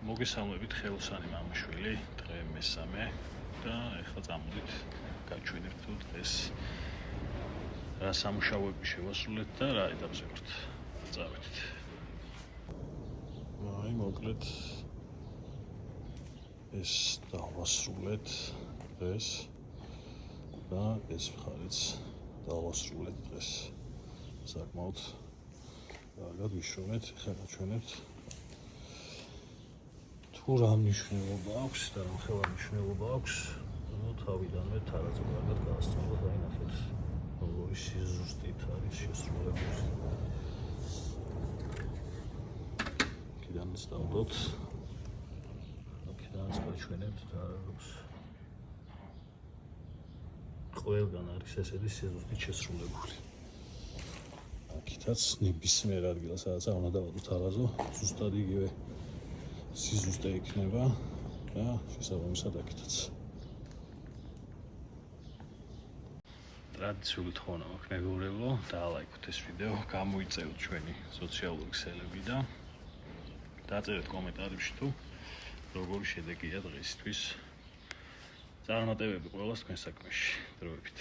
მოგესალმებით, ხელოსანი მამა-შვილი, დღე მესამე და ეხლა წამოდით გაჩვენებთ თუ დღეს რა სამუშაოები შევასრულეთ და რა ეტაპზე ვართ. წავედით. აი, მოკლედ ეს დავასრულეთ დღეს და ეს მხარეც დავასრულეთ დღეს. საკმაოდ კარგად ვიშოვეთ, ეხლა გაჩვენებთ თუ რა მნიშვნელობა აქვს და რა ხელა მნიშვნელობა აქვს, თავიდანვე თარაზე კარგად გაასწავლოთ, აი ნახეთ, როგორი სიზუსტით არის შესრულებული. კიდანაც დავდოთ. კიდანაც გაჩვენებთ და რა აქვს. ყველგან არის ესეთი სიზუსტით შესრულებული. აქეთაც ნებისმიერ ადგილას, სადაც უნდა დავადოთ თარაზო, ზუსტად იგივე სიზუსტე იქნება და შესაბამისად აქეთაც. ტრადიციული თხოვნა მაქვს მეგობრებო, დაალაიქოთ ეს ვიდეო, გამოიწევთ ჩვენი სოციალური ქსელები და დაწერეთ კომენტარებში თუ როგორი შედეგია დღესთვის. წარმატებები ყველას თქვენ საქმეში. დროებით.